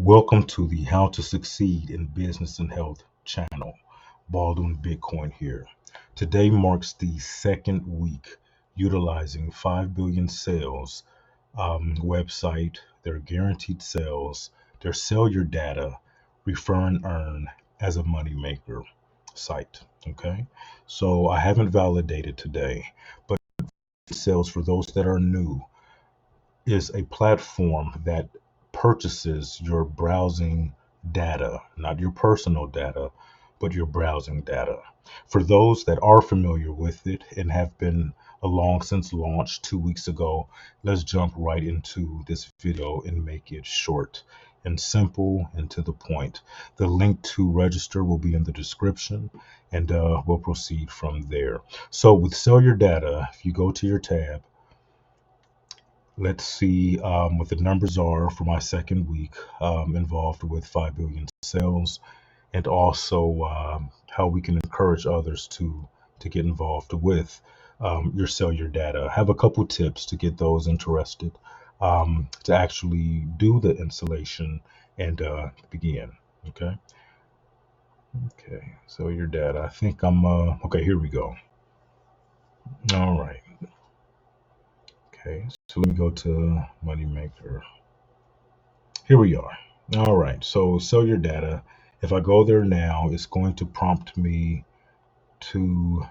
Welcome to the How to Succeed in Business and Health channel. BaldwinBitcoin here. Today marks the second week utilizing 5 billion sales website, their guaranteed sales, their sell your data, refer and earn as a moneymaker site. Okay, so I haven't validated today, but sales for those that are new is a platform that purchases your browsing data, not your personal data, but your browsing data. For those that are familiar with it and have been along since launch 2 weeks ago, let's jump right into this video and make it short and simple and to the point. The link to register will be in the description, and we'll proceed from there. So with Sell Your Data, if you go to your tab, let's see what the numbers are for my second week involved with 5 billion sales, and also how we can encourage others to get involved with your sell your data. I have a couple tips to get those interested to actually do the installation and begin. Okay. Okay. Sell your data. I think I'm okay. Here we go. All right. Okay. So let me go to Moneymaker. Here we are. All right, so sell your data. If I go there now, it's going to prompt me to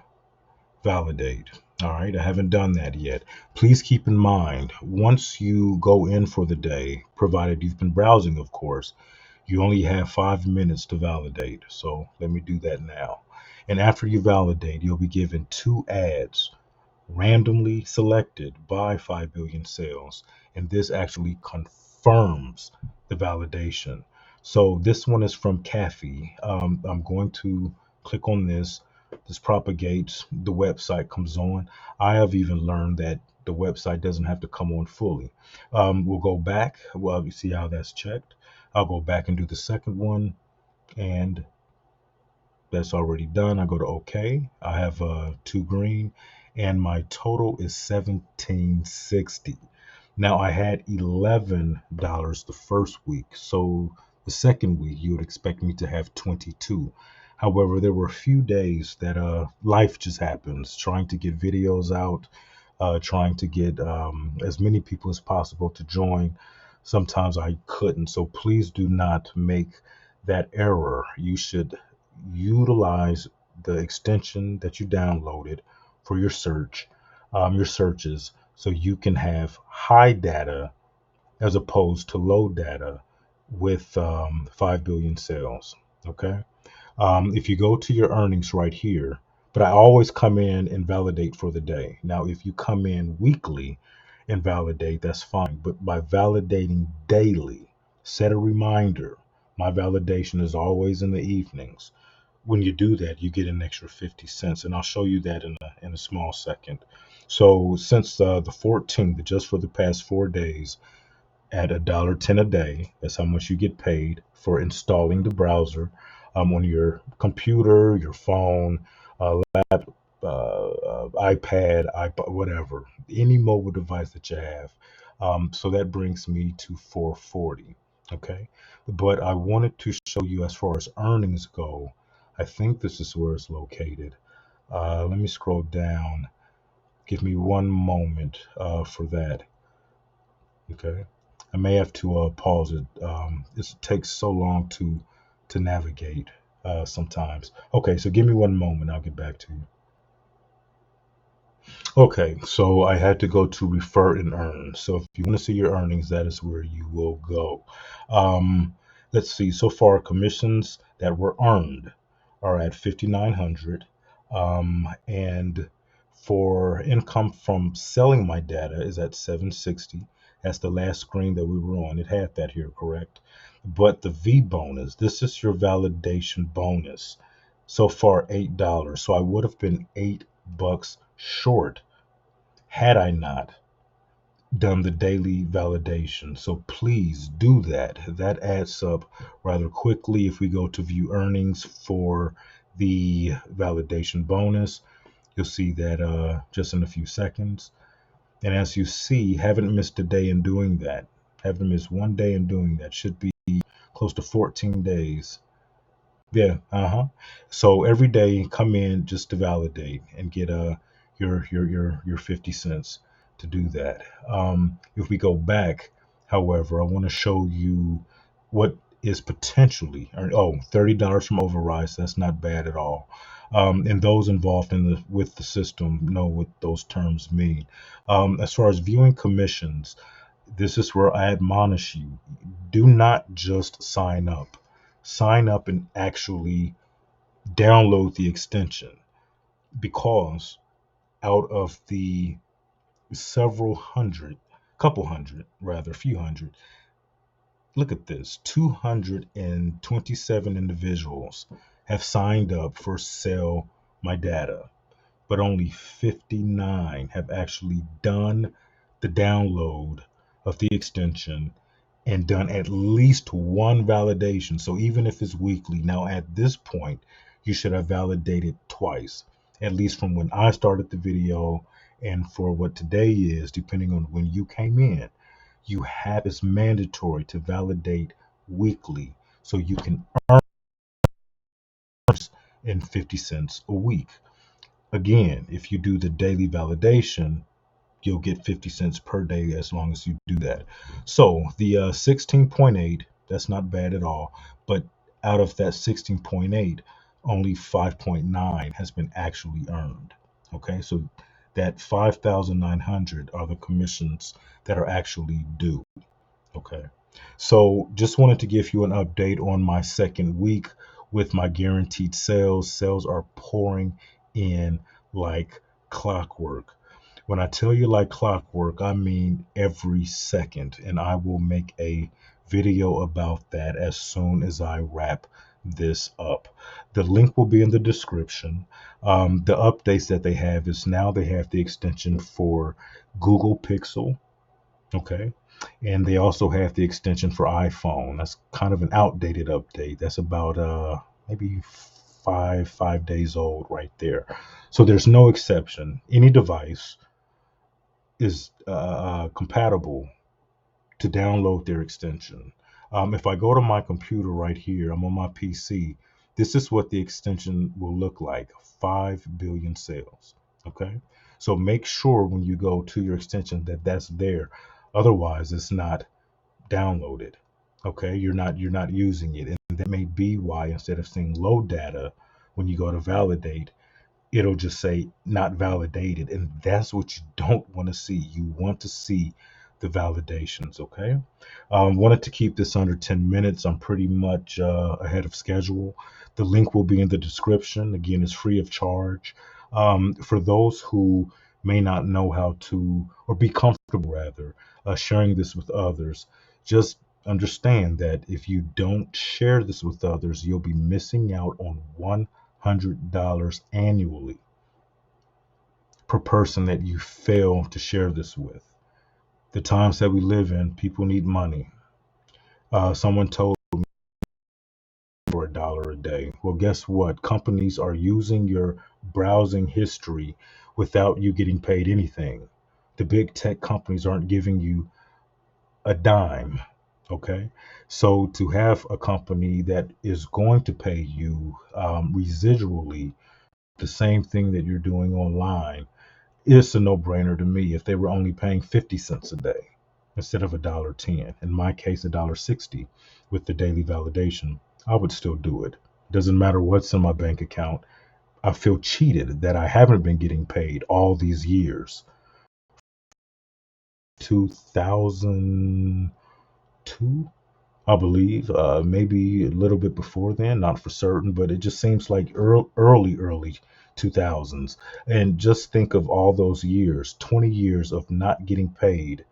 validate. All right, I haven't done that yet. Please keep in mind, once you go in for the day, provided you've been browsing, of course, you only have 5 minutes to validate. So let me do that now. And after you validate, you'll be given two ads randomly selected by 5 billion sales, and this actually confirms the validation. So this one is from Kathy. I'm going to click on this. This propagates, the website comes on. I have even learned that the website doesn't have to come on fully. We'll go back. Well, you see how that's checked. I'll go back and do the second one, and that's already done. I go to OK. I have two green, and my total is $17.60. Now I had $11 the first week, so the second week you would expect me to have 22. However, there were a few days that life just happens, trying to get videos out, trying to get as many people as possible to join. Sometimes I couldn't, so please do not make that error. You should utilize the extension that you downloaded for your searches, so you can have high data as opposed to low data with 5 billion sales. Okay. If you go to your earnings right here, but I always come in and validate for the day. Now, if you come in weekly and validate, that's fine. But by validating daily, set a reminder. My validation is always in the evenings. When you do that, you get an extra 50 cents, and I'll show you that in a small second. So since the 14th, just for the past 4 days, at $1.10 a day, that's how much you get paid for installing the browser on your computer, your phone, iPad, whatever, any mobile device that you have. So that brings me to 440. Okay, but I wanted to show you as far as earnings go. I think this is where it's located. Let me scroll down. Give me one moment for that. Okay, I may have to pause it. It takes so long to navigate sometimes. Okay, so give me one moment. I'll get back to you. Okay, so I had to go to refer and earn. So if you want to see your earnings, that is where you will go. Um, let's see. So far, commissions that were earned are at 5,900, and for income from selling my data is at 760. That's the last screen that we were on. It had that here, correct? But the V bonus, this is your validation bonus. So far, $8. So I would have been $8 short had I not done the daily validation. So please do that. That adds up rather quickly. If we go to view earnings for the validation bonus, you'll see that just in a few seconds. And as you see, haven't missed a day in doing that. Haven't missed one day in doing that. Should be close to 14 days. Yeah, So every day, come in just to validate and get your 50 cents to do that. If we go back, however, I want to show you what is potentially, $30 from overrides. That's not bad at all. And those involved with the system know what those terms mean. As far as viewing commissions, this is where I admonish you: do not just sign up. Sign up and actually download the extension, because out of the several hundred, couple hundred, rather, few hundred, look at this: 227 individuals have signed up for Sell My Data, but only 59 have actually done the download of the extension and done at least one validation. So even if it's weekly, now at this point, you should have validated twice, at least from when I started the video and for what today is, depending on when you came in. You have, it's mandatory to validate weekly so you can earn in 50 cents a week. Again, if you do the daily validation, you'll get 50 cents per day as long as you do that. So the 16.8, that's not bad at all. But out of that 16.8, only 5.9 has been actually earned. Okay, so that 5,900 are the commissions that are actually due. Okay. So just wanted to give you an update on my second week with my guaranteed sales. Sales are pouring in like clockwork. When I tell you like clockwork, I mean every second. And I will make a video about that as soon as I wrap this up. The link will be in the description. The updates that they have is now they have the extension for Google Pixel. Okay. And they also have the extension for iPhone. That's kind of an outdated update. That's about maybe five days old right there. So there's no exception. Any device is compatible to download their extension. If I go to my computer right here, I'm on my PC. This is what the extension will look like: 5 billion sales. Okay. So make sure when you go to your extension that that's there. Otherwise, it's not downloaded. Okay. You're not using it. And that may be why instead of saying load data, when you go to validate, it'll just say not validated. And that's what you don't want to see. You want to see the validations. Okay. Wanted to keep this under 10 minutes. I'm pretty much ahead of schedule. The link will be in the description. Again, it's free of charge. For those who may not know how to, or be comfortable rather, sharing this with others, just understand that if you don't share this with others, you'll be missing out on $100 annually per person that you fail to share this with. The times that we live in, people need money. Someone told me for $1 a day. Well, guess what? Companies are using your browsing history without you getting paid anything. The big tech companies aren't giving you a dime. Okay. So to have a company that is going to pay you residually the same thing that you're doing online, it's a no-brainer to me. If they were only paying 50 cents a day instead of $1.10, in my case $1.60 with the daily validation, I would still do it. Doesn't matter what's in my bank account. I feel cheated that I haven't been getting paid all these years. 2002, I believe, maybe a little bit before then, not for certain, but it just seems like early 2000s. And just think of all those years, 20 years of not getting paid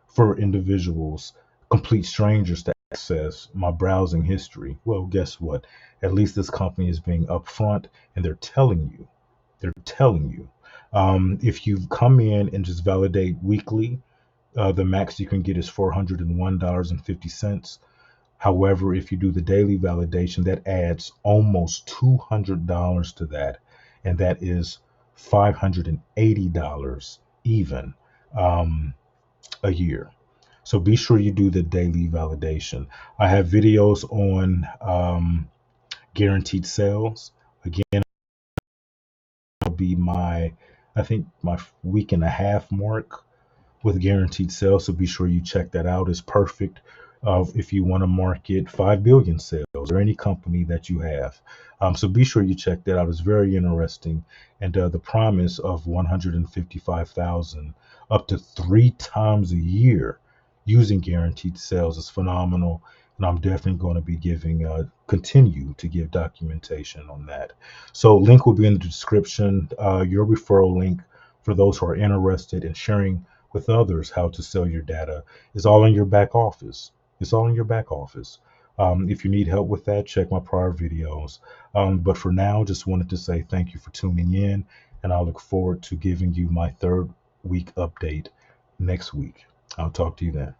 for individuals, complete strangers, to access my browsing history. Well, guess what? At least this company is being upfront and they're telling you. They're telling you. If you come in and just validate weekly, the max you can get is $401.50. However, if you do the daily validation, that adds almost $200 to that, and that is $580 even a year. So be sure you do the daily validation. I have videos on guaranteed sales. Again, it'll be I think my week and a half mark with guaranteed sales. So be sure you check that out. It's perfect if you want to market 5 billion sales or any company that you have. So be sure you check that out. It's very interesting. And the promise of 155,000 up to 3 times a year using guaranteed sales is phenomenal. And I'm definitely going to be continue to give documentation on that. So link will be in the description. Your referral link for those who are interested in sharing with others how to sell your data is all in your back office. It's all in your back office. If you need help with that, check my prior videos. But for now, just wanted to say thank you for tuning in, and I look forward to giving you my 3rd week update next week. I'll talk to you then.